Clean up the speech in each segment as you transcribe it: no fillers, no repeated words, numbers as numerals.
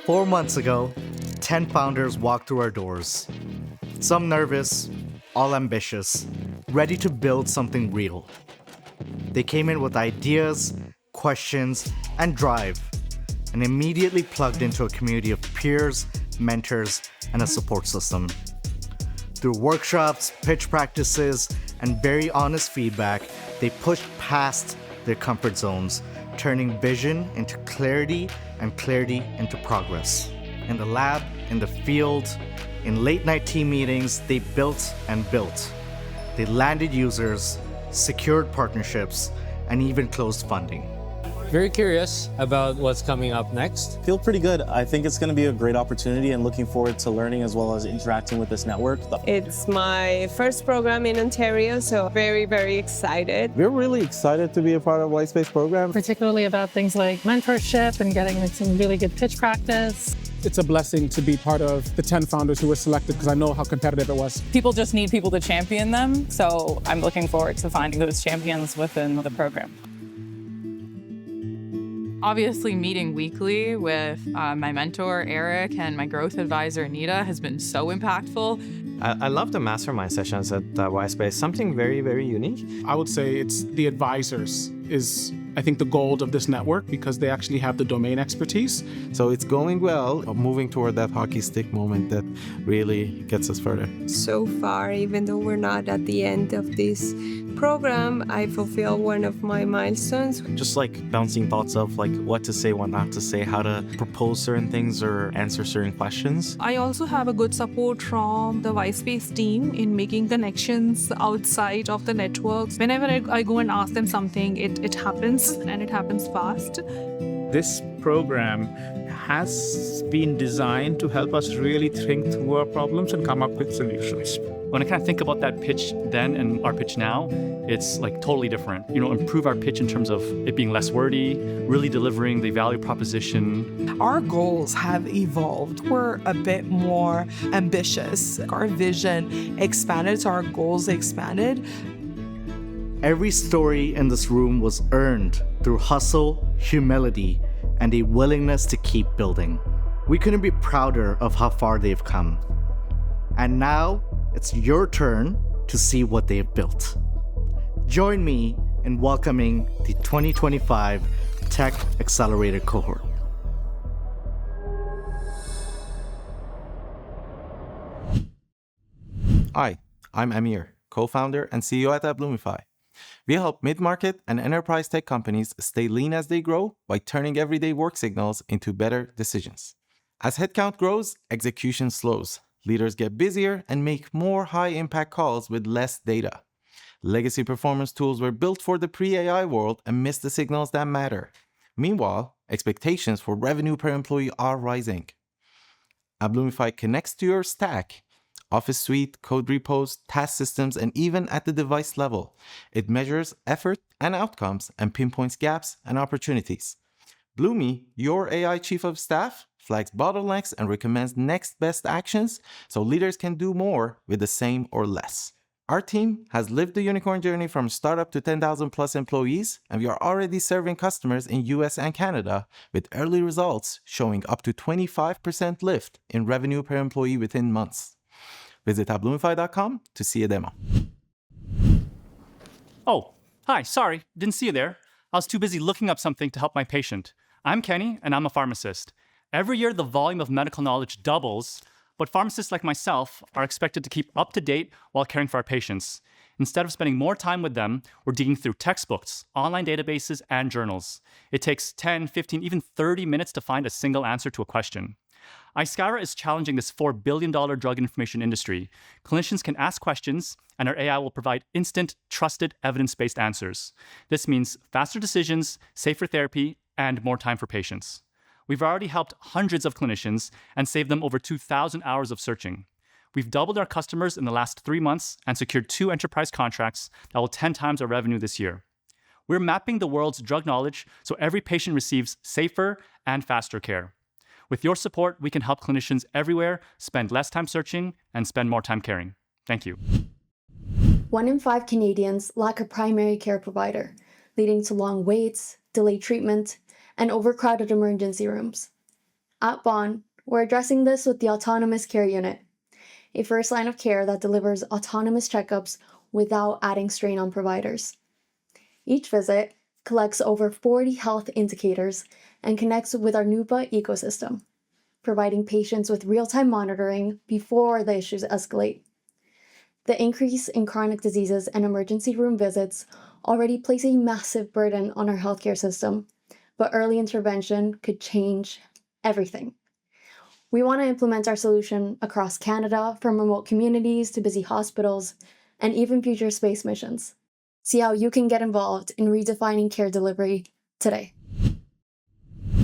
4 months ago, 10 founders walked through our doors. Some nervous, all ambitious, ready to build something real. They came in with ideas, questions, and drive, and immediately plugged into a community of peers, mentors, and a support system. Through workshops, pitch practices, and very honest feedback, they pushed past their comfort zones, turning vision into clarity and clarity into progress. In the lab, in the field, in late-night team meetings, they built and built. They landed users, secured partnerships, and even closed funding. Very curious about what's coming up next. Feel pretty good. I think it's going to be a great opportunity and looking forward to learning as well as interacting with this network. It's my first program in Ontario, so very, very excited. We're really excited to be a part of YSpace program. Particularly about things like mentorship and getting some really good pitch practice. It's a blessing to be part of the 10 founders who were selected because I know how competitive it was. People just need people to champion them, so I'm looking forward to finding those champions within the program. Obviously, meeting weekly with my mentor, Eric, and my growth advisor, Anita, has been so impactful. I love the mastermind sessions at YSpace, something very, very unique. I would say it's the advisors is, I think, the gold of this network because they actually have the domain expertise. So it's going well, moving toward that hockey stick moment that really gets us further. So far, even though we're not at the end of this program, I fulfill one of my milestones. Just like bouncing thoughts of like what to say, what not to say, how to propose certain things or answer certain questions. I also have a good support from the YSpace team in making connections outside of the networks. Whenever I go and ask them something, it happens and it happens fast. This program has been designed to help us really think through our problems and come up with solutions. When I kind of think about that pitch then and our pitch now, it's like totally different. Improve our pitch in terms of it being less wordy, really delivering the value proposition. Our goals have evolved. We're a bit more ambitious. Our vision expanded, so our goals expanded. Every story in this room was earned through hustle, humility, and a willingness to keep building. We couldn't be prouder of how far they've come. And now, it's your turn to see what they've built. Join me in welcoming the 2025 Tech Accelerator Cohort. Hi, I'm Amir, co-founder and CEO at Bloomify. We help mid-market and enterprise tech companies stay lean as they grow by turning everyday work signals into better decisions. As headcount grows, execution slows. Leaders get busier and make more high-impact calls with less data. Legacy performance tools were built for the pre-AI world and miss the signals that matter. Meanwhile, expectations for revenue per employee are rising. Bloomify connects to your stack, Office Suite, code repos, task systems, and even at the device level. It measures effort and outcomes and pinpoints gaps and opportunities. Bloomy, your AI chief of staff, flags bottlenecks and recommends next best actions so leaders can do more with the same or less. Our team has lived the unicorn journey from startup to 10,000 plus employees, and we are already serving customers in US and Canada with early results showing up to 25% lift in revenue per employee within months. Visit bloomify.com to see a demo. Oh, hi, sorry, didn't see you there. I was too busy looking up something to help my patient. I'm Kenny, and I'm a pharmacist. Every year, the volume of medical knowledge doubles, but pharmacists like myself are expected to keep up to date while caring for our patients. Instead of spending more time with them, we're digging through textbooks, online databases, and journals. It takes 10, 15, even 30 minutes to find a single answer to a question. iSkyra is challenging this $4 billion drug information industry. Clinicians can ask questions, and our AI will provide instant, trusted, evidence-based answers. This means faster decisions, safer therapy, and more time for patients. We've already helped hundreds of clinicians and saved them over 2,000 hours of searching. We've doubled our customers in the last 3 months and secured 2 enterprise contracts that will 10 times our revenue this year. We're mapping the world's drug knowledge so every patient receives safer and faster care. With your support, we can help clinicians everywhere spend less time searching and spend more time caring. Thank you. 1 in 5 Canadians lack a primary care provider, leading to long waits, delayed treatment, and overcrowded emergency rooms. At Bond, we're addressing this with the Autonomous Care Unit, a first line of care that delivers autonomous checkups without adding strain on providers. Each visit collects over 40 health indicators and connects with our NUPA ecosystem, providing patients with real-time monitoring before the issues escalate. The increase in chronic diseases and emergency room visits already place a massive burden on our healthcare system, but early intervention could change everything. We want to implement our solution across Canada, from remote communities to busy hospitals, and even future space missions. See how you can get involved in redefining care delivery today.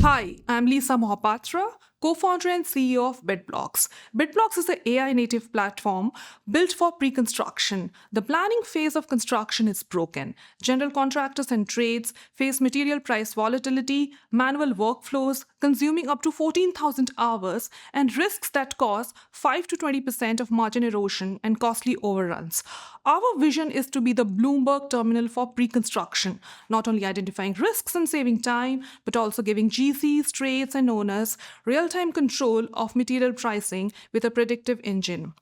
Hi, I'm Lisa Mohapatra, co-founder and CEO of BitBlocks. BitBlocks is an AI-native platform built for pre-construction. The planning phase of construction is broken. General contractors and trades face material price volatility, manual workflows consuming up to 14,000 hours, and risks that cause 5 to 20% of margin erosion and costly overruns. Our vision is to be the Bloomberg terminal for pre-construction, not only identifying risks and saving time, but also giving GCs, trades, and owners real-time control of material pricing with a predictive engine.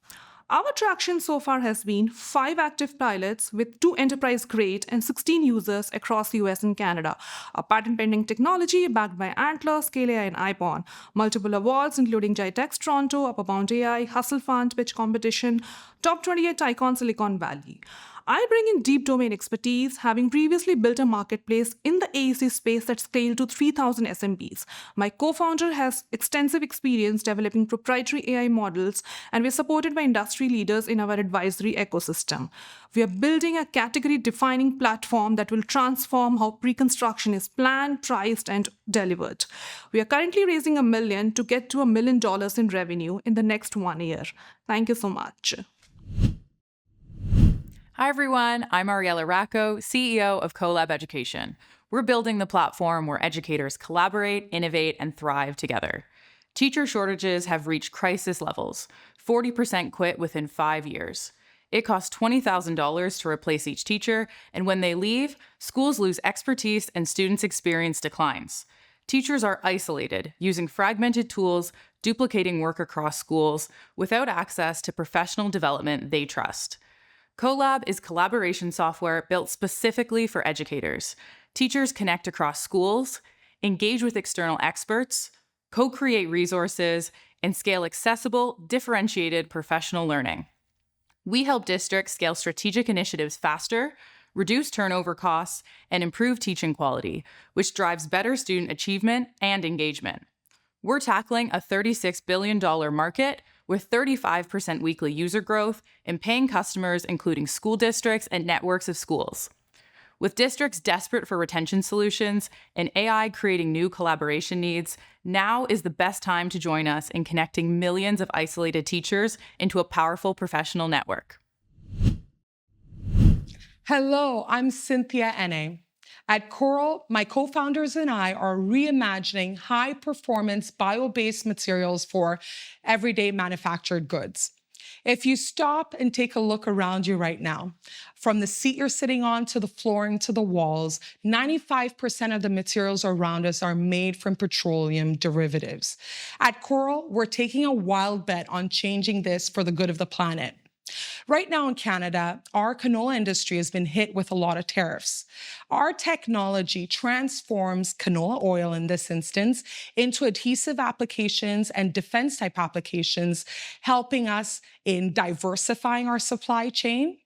Our traction so far has been 5 active pilots with 2 enterprise-grade and 16 users across the US and Canada. A patent-pending technology backed by Antler, Scale AI, and iPon. Multiple awards including GITEX Toronto, Upperbound AI, Hustle Fund, Pitch Competition, Top 28 Icon Silicon Valley. I bring in deep domain expertise, having previously built a marketplace in the AEC space that scaled to 3,000 SMBs. My co-founder has extensive experience developing proprietary AI models, and we're supported by industry leaders in our advisory ecosystem. We are building a category-defining platform that will transform how pre-construction is planned, priced, and delivered. We are currently raising $1 million to get to $1 million in revenue in the next 1 year. Thank you so much. Hi, everyone. I'm Ariella Racco, CEO of CoLab Education. We're building the platform where educators collaborate, innovate, and thrive together. Teacher shortages have reached crisis levels. 40% quit within 5 years. It costs $20,000 to replace each teacher, and when they leave, schools lose expertise and students' experience declines. Teachers are isolated, using fragmented tools, duplicating work across schools, without access to professional development they trust. CoLab is collaboration software built specifically for educators. Teachers connect across schools, engage with external experts, co-create resources, and scale accessible, differentiated professional learning. We help districts scale strategic initiatives faster, reduce turnover costs, and improve teaching quality, which drives better student achievement and engagement. We're tackling a $36 billion market with 35% weekly user growth and paying customers, including school districts and networks of schools. With districts desperate for retention solutions and AI creating new collaboration needs, now is the best time to join us in connecting millions of isolated teachers into a powerful professional network. Hello, I'm Cynthia Ene. At Coral, my co-founders and I are reimagining high-performance bio-based materials for everyday manufactured goods. If you stop and take a look around you right now, from the seat you're sitting on to the flooring to the walls, 95% of the materials around us are made from petroleum derivatives. At Coral, we're taking a wild bet on changing this for the good of the planet. Right now in Canada, our canola industry has been hit with a lot of tariffs. Our technology transforms canola oil, in this instance, into adhesive applications and defense-type applications, helping us in diversifying our supply chain,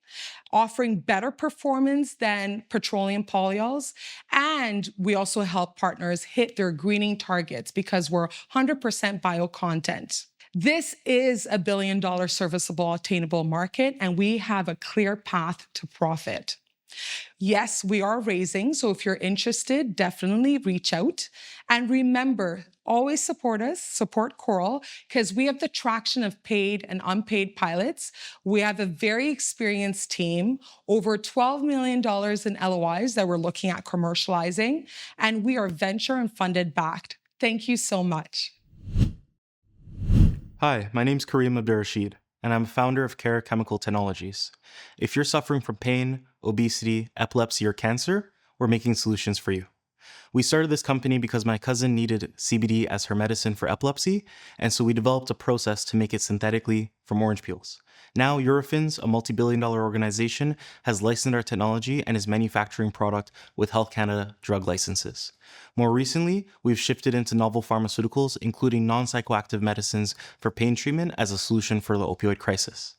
offering better performance than petroleum polyols, and we also help partners hit their greening targets because we're 100% bio content. This is a $1 billion serviceable, attainable market, and we have a clear path to profit. Yes, we are raising, so if you're interested, definitely reach out. And remember, always support us, support Coral, because we have the traction of paid and unpaid pilots. We have a very experienced team, over $12 million in LOIs that we're looking at commercializing, and we are venture and funded backed. Thank you so much. Hi, my name's Kareem Abdurrashid, and I'm a founder of Cara Chemical Technologies. If you're suffering from pain, obesity, epilepsy, or cancer, we're making solutions for you. We started this company because my cousin needed CBD as her medicine for epilepsy, and so we developed a process to make it synthetically from orange peels. Now, Eurofins, a multi-billion-dollar organization, has licensed our technology and is manufacturing product with Health Canada drug licenses. More recently, we've shifted into novel pharmaceuticals, including non-psychoactive medicines for pain treatment as a solution for the opioid crisis.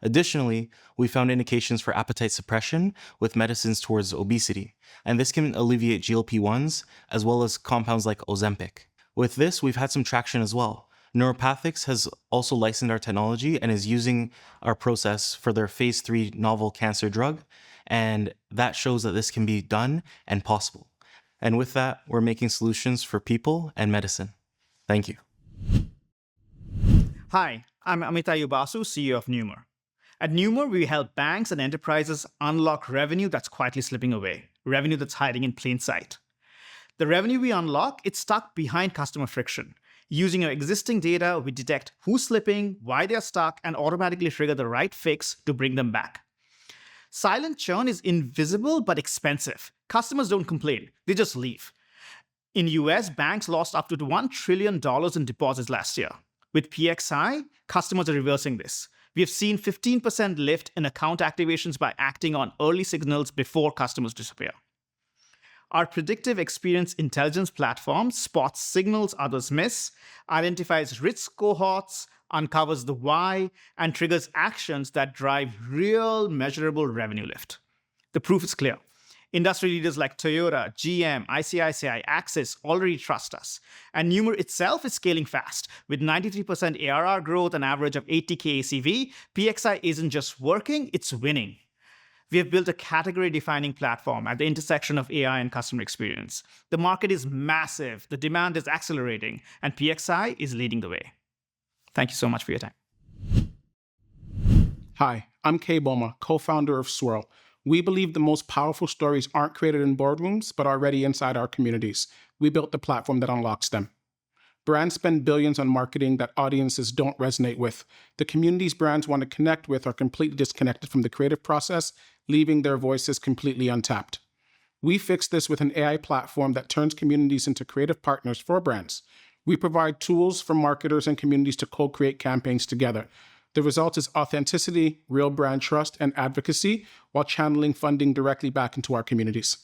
Additionally, we found indications for appetite suppression with medicines towards obesity, and this can alleviate GLP-1s as well as compounds like Ozempic. With this, we've had some traction as well. Neuropathics has also licensed our technology and is using our process for their phase 3 novel cancer drug, and that shows that this can be done and possible. And with that, we're making solutions for people and medicine. Thank you. Hi, I'm Amitai Ubasu, CEO of Numer. At Numer, we help banks and enterprises unlock revenue that's quietly slipping away, revenue that's hiding in plain sight. The revenue we unlock, it's stuck behind customer friction. Using our existing data, we detect who's slipping, why they're stuck, and automatically trigger the right fix to bring them back. Silent churn is invisible but expensive. Customers don't complain, they just leave. In US, banks lost up to $1 trillion in deposits last year. With PXI, customers are reversing this. We have seen 15% lift in account activations by acting on early signals before customers disappear. Our predictive experience intelligence platform spots signals others miss, identifies risk cohorts, uncovers the why, and triggers actions that drive real measurable revenue lift. The proof is clear. Industry leaders like Toyota, GM, ICICI, Axis already trust us. And Numer itself is scaling fast. With 93% ARR growth, an average of 80K ACV, PXI isn't just working, it's winning. We have built a category-defining platform at the intersection of AI and customer experience. The market is massive, the demand is accelerating, and PXI is leading the way. Thank you so much for your time. Hi, I'm Kay Boma, co-founder of Swirl. We believe the most powerful stories aren't created in boardrooms, but already inside our communities. We built the platform that unlocks them. Brands spend billions on marketing that audiences don't resonate with. The communities brands want to connect with are completely disconnected from the creative process, leaving their voices completely untapped. We fixed this with an AI platform that turns communities into creative partners for brands. We provide tools for marketers and communities to co-create campaigns together. The result is authenticity, real brand trust, and advocacy while channeling funding directly back into our communities.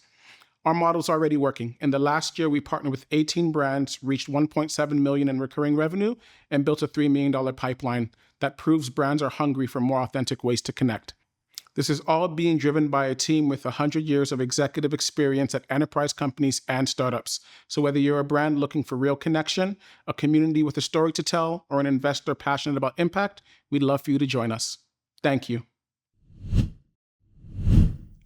Our model's already working. In the last year, we partnered with 18 brands, reached $1.7 million in recurring revenue, and built a $3 million pipeline that proves brands are hungry for more authentic ways to connect. This is all being driven by a team with 100 years of executive experience at enterprise companies and startups. So whether you're a brand looking for real connection, a community with a story to tell, or an investor passionate about impact, we'd love for you to join us. Thank you.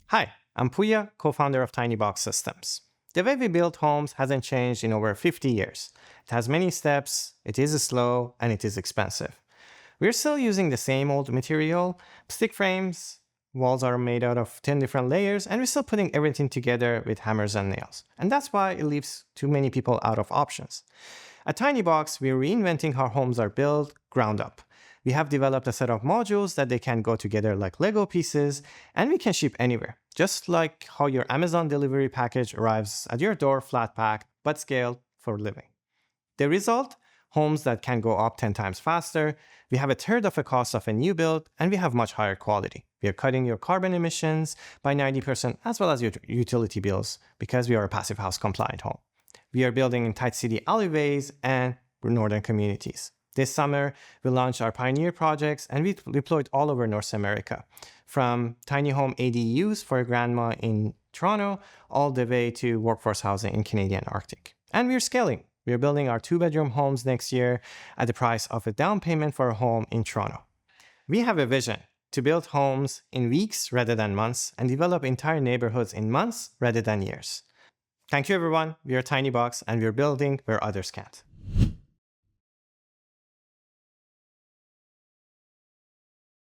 Hi, I'm Puya, co-founder of TinyBox Systems. The way we build homes hasn't changed in over 50 years. It has many steps, it is slow, and it is expensive. We're still using the same old material, stick frames. Walls are made out of 10 different layers, and we're still putting everything together with hammers and nails. And that's why it leaves too many people out of options. At TinyBox, we're reinventing how homes are built ground up. We have developed a set of modules that they can go together like Lego pieces, and we can ship anywhere. Just like how your Amazon delivery package arrives at your door flat packed, but scaled for living. The result? Homes that can go up 10 times faster, we have a third of the cost of a new build, and we have much higher quality. We are cutting your carbon emissions by 90% as well as your utility bills because we are a Passive House compliant home. We are building in tight city alleyways and northern communities. This summer, we launched our Pioneer projects and we deployed all over North America, from tiny home ADUs for a grandma in Toronto all the way to workforce housing in Canadian Arctic. And we're scaling. We are building our 2-bedroom homes next year at the price of a down payment for a home in Toronto. We have a vision to build homes in weeks rather than months and develop entire neighborhoods in months rather than years. Thank you, everyone. We are TinyBox and we are building where others can't.